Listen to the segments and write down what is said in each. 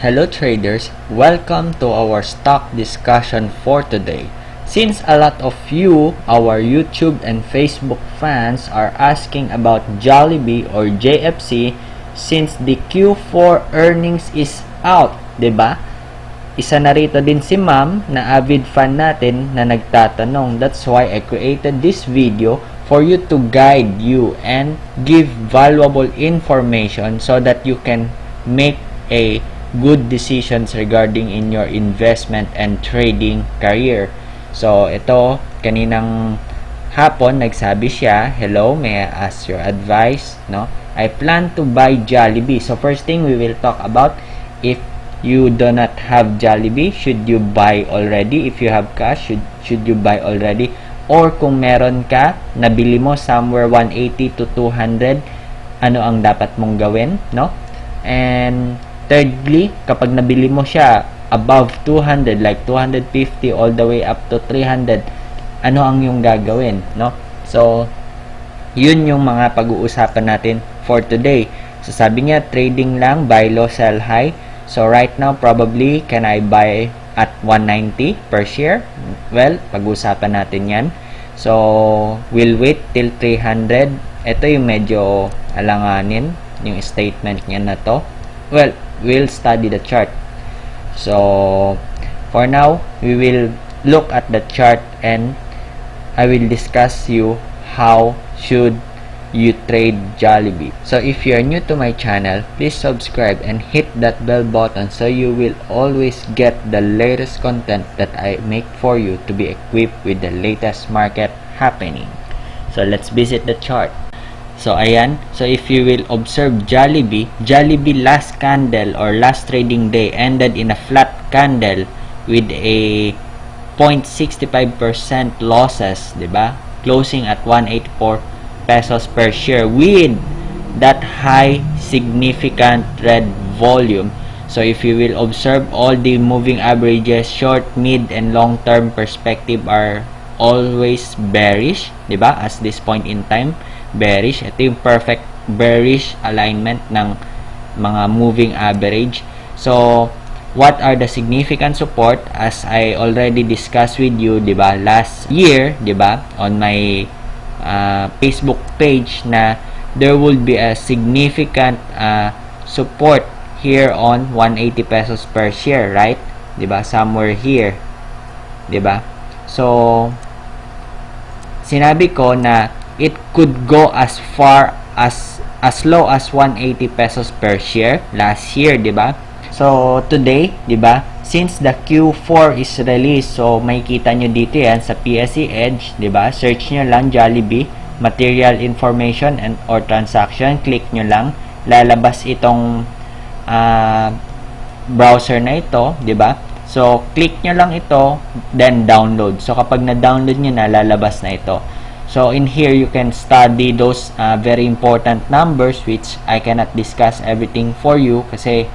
Hello traders, welcome to our stock discussion for today. Since a lot of you, our YouTube and Facebook fans are asking about Jollibee or JFC since the Q4 earnings is out, 'di ba? Isa na rito din si Ma'am na avid fan natin na nagtatanong. That's why I created this video for you to guide you and give valuable information so that you can make a good decisions regarding in your investment and trading career. So, ito, kaninang hapon, nagsabi siya, hello, may I ask your advice? No? I plan to buy Jollibee. So, first thing we will talk about, if you do not have Jollibee, should you buy already? If you have cash, should you buy already? Or kung meron ka, nabili mo somewhere 180 to 200, ano ang dapat mong gawin? No? And thirdly, kapag nabili mo siya above 200, like 250 all the way up to 300, ano ang yung gagawin, no? So, yun yung mga pag-uusapan natin for today. So, sabi niya, trading lang, buy low, sell high. So, right now, probably, can I buy at 190 per share? Well, pag-uusapan natin yan. So, we'll wait till 300. Ito yung medyo alanganin, yung statement niya na to. Well, we'll study the chart. So, for now, we will look at the chart and I will discuss you how should you trade Jollibee. So, if you are new to my channel, please subscribe and hit that bell button so you will always get the latest content that I make for you to be equipped with the latest market happening. So, let's visit the chart. So, ayan. So, if you will observe Jollibee last candle or last trading day ended in a flat candle with a 0.65% losses, diba? Closing at 184 pesos per share with that high significant red volume. So, if you will observe all the moving averages, short, mid, and long-term perspective are always bearish, diba? As this point in time, bearish. Ito yung perfect bearish alignment ng mga moving average. So, what are the significant support? As I already discussed with you, diba, last year, diba, on my Facebook page na there will be a significant support here on 180 pesos per share, right? Diba, somewhere here. Diba? So, sinabi ko na it could go as far as low as 180 pesos per share last year, diba? So, today, diba, since the Q4 is released, so makikita nyo dito yan sa PSE Edge, diba? Search nyo lang Jollibee, material information and or transaction, click nyo lang, lalabas itong browser na ito, diba? So, click nyo lang ito, then download. So, kapag na-download nyo na, lalabas na ito. So, in here, you can study those very important numbers which I cannot discuss everything for you kasi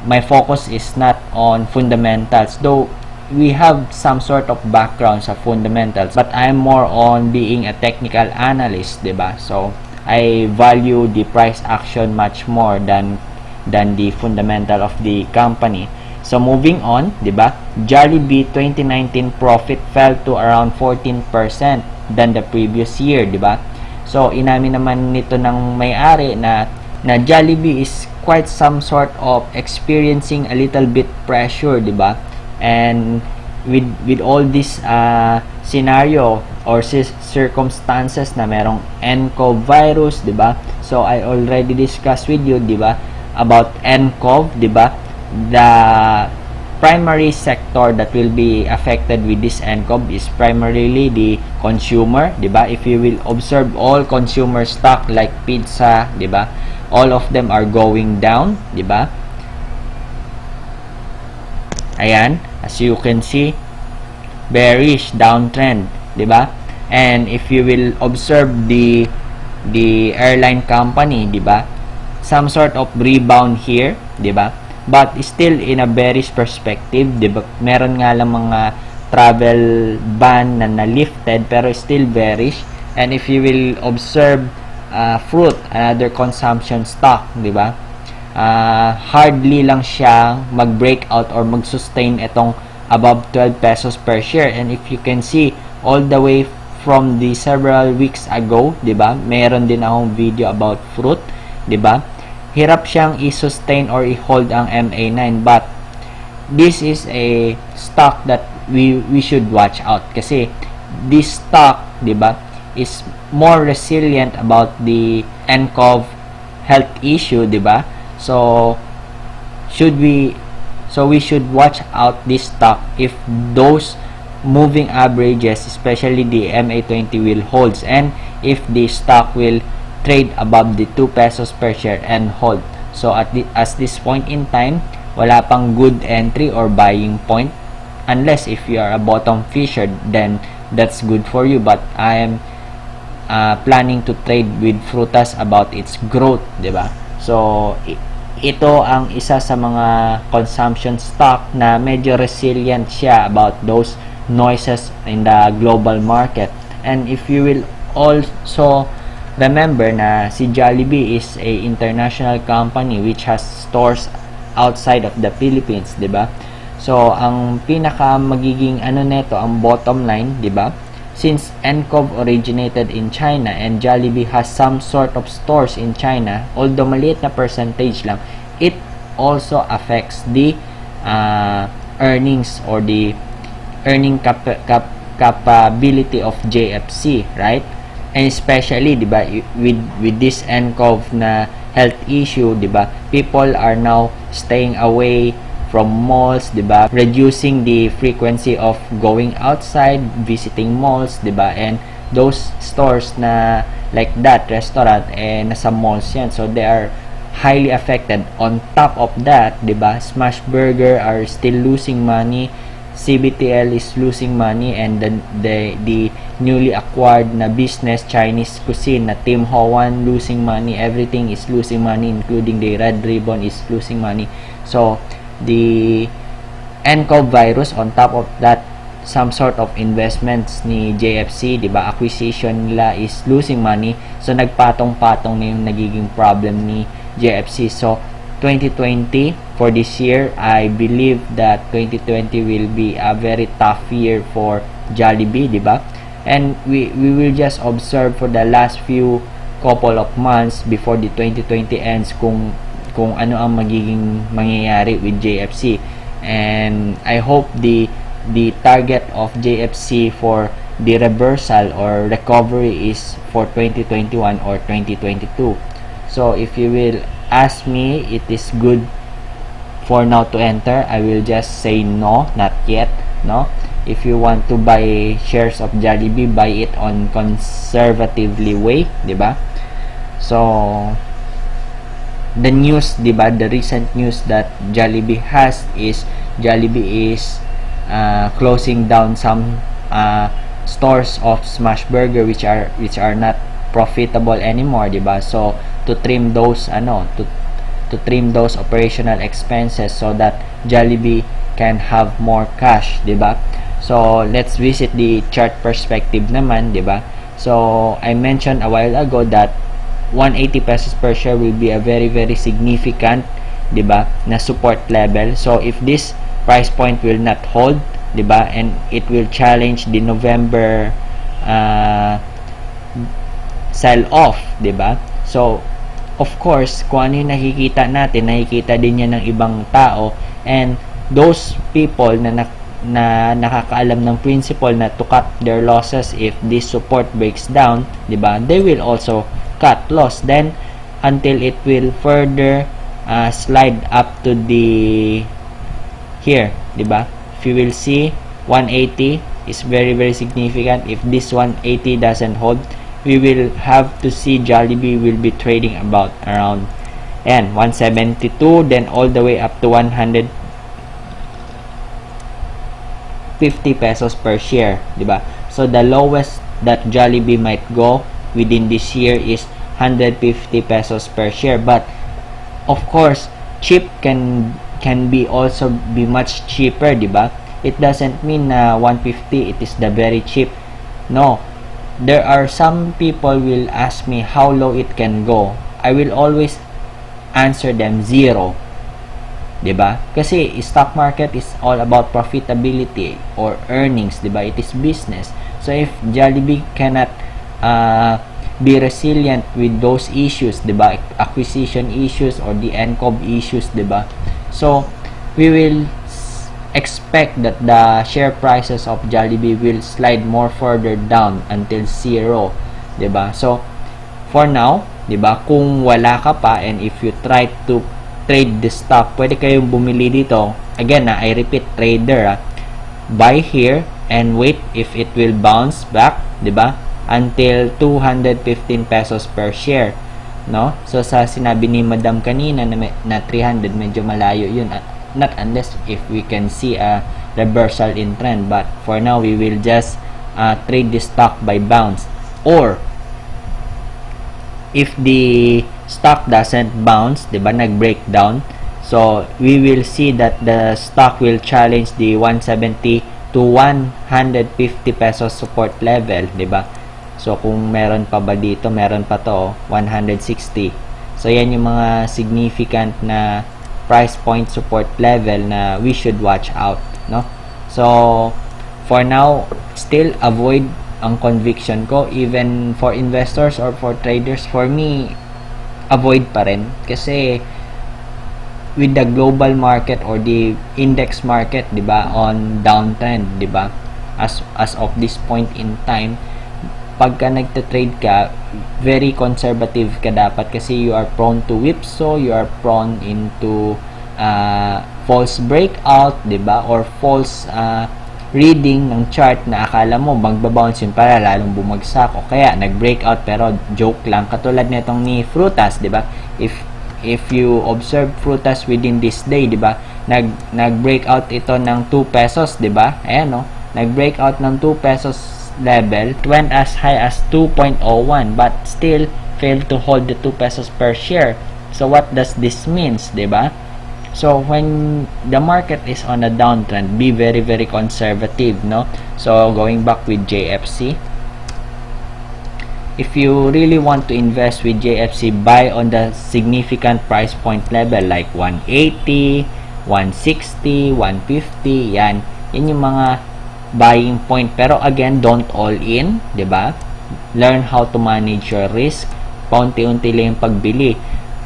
my focus is not on fundamentals. Though, we have some sort of background sa fundamentals, but I'm more on being a technical analyst, diba? So, I value the price action much more than the fundamental of the company. So, moving on, diba? Jollibee 2019 profit fell to around 14% than the previous year, diba? So, inamin naman nito ng may-ari na Jollibee is quite some sort of experiencing a little bit pressure, diba? And with all this scenario or circumstances na merong NCOV virus, diba? So, I already discussed with you, diba, about NCOV, diba? The primary sector that will be affected with this NCOV is primarily the consumer, diba? If you will observe all consumer stock like pizza, diba? All of them are going down, diba? Ayan, as you can see, bearish downtrend, diba? And if you will observe the airline company, diba? Some sort of rebound here, diba? But still in a bearish perspective, diba? Meron nga lang mga travel ban na lifted pero still bearish. And if you will observe fruit, another consumption stock, diba? hardly lang siya mag-breakout or mag-sustain itong above 12 pesos per share. And if you can see, all the way from the several weeks ago, diba, meron din akong video about fruit, diba, hirap siyang i-sustain or i-hold ang MA9, but this is a stock that we should watch out kasi this stock, diba, is more resilient about the NCOV health issue, diba? So we should watch out this stock if those moving averages, especially the MA20, will holds, and if the stock will trade above the 2 pesos per share and hold. So at this point in time, wala pang good entry or buying point, unless if you are a bottom fisher, then that's good for you. But I am planning to trade with Frutas about its growth, diba? So ito ang isa sa mga consumption stock na medyo resilient siya about those noises in the global market. And if you will also remember na si Jollibee is a international company which has stores outside of the Philippines, 'di ba? So ang pinaka magiging neto, ang bottom line, 'di ba? Since NCOV originated in China and Jollibee has some sort of stores in China, although maliit na percentage lang, it also affects the earnings or the earning capability of JFC, right? And especially, diba, with this NCOV na health issue, diba, people are now staying away from malls, diba, reducing the frequency of going outside, visiting malls, diba, and those stores na like that, restaurant, nasa malls yan, so they are highly affected. On top of that, diba, Smash Burger are still losing money, CBTL is losing money, and the newly acquired na business, Chinese cuisine na Tim Ho Wan, losing money. Everything is losing money, including the Red Ribbon is losing money. So the NCOV virus, on top of that, some sort of investments ni JFC, diba, acquisition nila is losing money. So nagpatong-patong na yung nagiging problem ni JFC. So 2020, for this year, I believe that 2020 will be a very tough year for Jollibee, diba? And we will just observe for the last few couple of months before the 2020 ends kung ano ang magiging mangyayari with JFC. And I hope the target of JFC for the reversal or recovery is for 2021 or 2022. So if you will ask me, it is good for now to enter, I will just say no, not yet, no? If you want to buy shares of Jollibee, buy it on conservatively way, diba? So the news, diba, the recent news that Jollibee has is Jollibee is closing down some stores of Smash Burger which are not profitable anymore, diba? So to trim those to trim those operational expenses so that Jollibee can have more cash, diba? So let's visit the chart perspective naman, diba? So I mentioned a while ago that 180 pesos per share will be a very significant, diba, na support level. So if this price point will not hold, diba, and it will challenge the November sell off, diba? So of course, kung ano yung nakikita natin, nakikita din yan ng ibang tao, and those people na nakakaalam ng principle na to cut their losses if this support breaks down, diba, they will also cut loss then until it will further slide up to the here, diba? If you will see, 180 is very significant. If this 180 doesn't hold, we will have to see Jollibee will be trading about around 172, then all the way up to 150 pesos per share, diba? So the lowest that Jollibee might go within this year is 150 pesos per share. But of course, cheap can be also be much cheaper, diba? It doesn't mean na 150 it is the very cheap. No, there are some people will ask me how low it can go. I will always answer them 0. 'Di ba? Kasi stock market is all about profitability or earnings, 'di ba? It is business. So if Jollibee cannot be resilient with those issues, 'di ba? Acquisition issues or the NCOV issues, 'di ba? So we will expect that the share prices of Jollibee will slide more further down until 0, 'di ba? So for now, 'di ba, kung wala ka pa and if you try to trade the stock, pwede kayong bumili dito. Again, I repeat, trader, buy here and wait if it will bounce back, 'di ba? Until 215 pesos per share, no? So sa sinabi ni Madam kanina na 300, medyo malayo 'yun. Not unless if we can see a reversal in trend, but for now we will just trade the stock by bounce. Or if the stock doesn't bounce, 'di ba, nag-breakdown, so we will see that the stock will challenge the 170 to 150 pesos support level, 'di ba? So kung meron pa ba dito, meron pa to, 160. So yan yung mga significant na price point support level na we should watch out, no? So for now, still avoid ang conviction ko, even for investors or for traders. For me, avoid pa rin kasi with the global market or the index market, 'di ba, on downtrend, 'di ba, as of this point in time, pagka nagte-trade ka, very conservative ka dapat kasi you are prone to whipsaw, you are prone into false breakout, 'di ba, or false reading ng chart na akala mo magbabounce yun para lalong bumagsak, o kaya nag-breakout pero joke lang, katulad nitong ni Frutas, 'di ba? If you observe Frutas within this day, 'di ba, nag-breakout ito ng 2 pesos, 'di ba? Ayan, no, nag-breakout ng 2 pesos level, it went as high as 2.01 but still failed to hold the 2 pesos per share. So what does this means, 'di ba? So when the market is on a downtrend, be very conservative, no? So going back with JFC, if you really want to invest with JFC, buy on the significant price point level like 180, 160, 150, yan yung mga buying point. Pero again, don't all in, 'di ba? Learn how to manage your risk. Paunti-unti lang yung pagbili.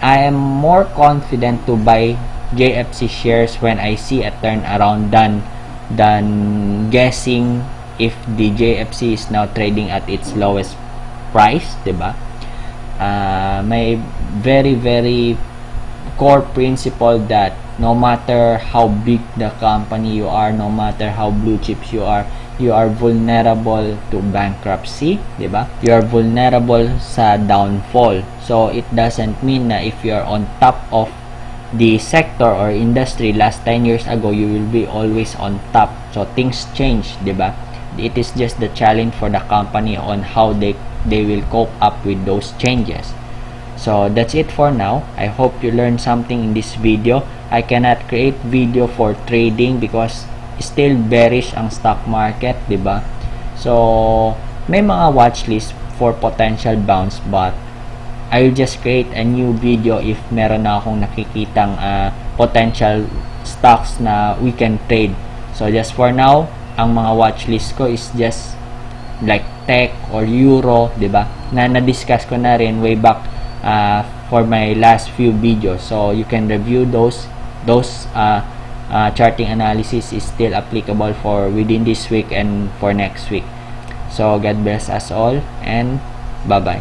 I am more confident to buy JFC shares when I see a turnaround than guessing if the JFC is now trading at its lowest price, 'di ba? May very core principle that no matter how big the company you are, no matter how blue chips you are vulnerable to bankruptcy, 'di ba? You are vulnerable sa downfall. So it doesn't mean na if you are on top of the sector or industry last 10 years ago, you will be always on top. So things change, 'di ba? It is just the challenge for the company on how they will cope up with those changes. So that's it for now. I hope you learned something in this video. I cannot create video for trading because still bearish ang stock market, 'di ba? So may mga watch list for potential bounce, but I'll just create a new video if meron na akong nakikitang potential stocks na we can trade. So just for now, ang mga watch list ko is just like tech or euro, 'di ba? Na na-discuss ko na rin way back for my last few videos. So you can review those charting analysis is still applicable for within this week and for next week. So God bless us all and bye-bye.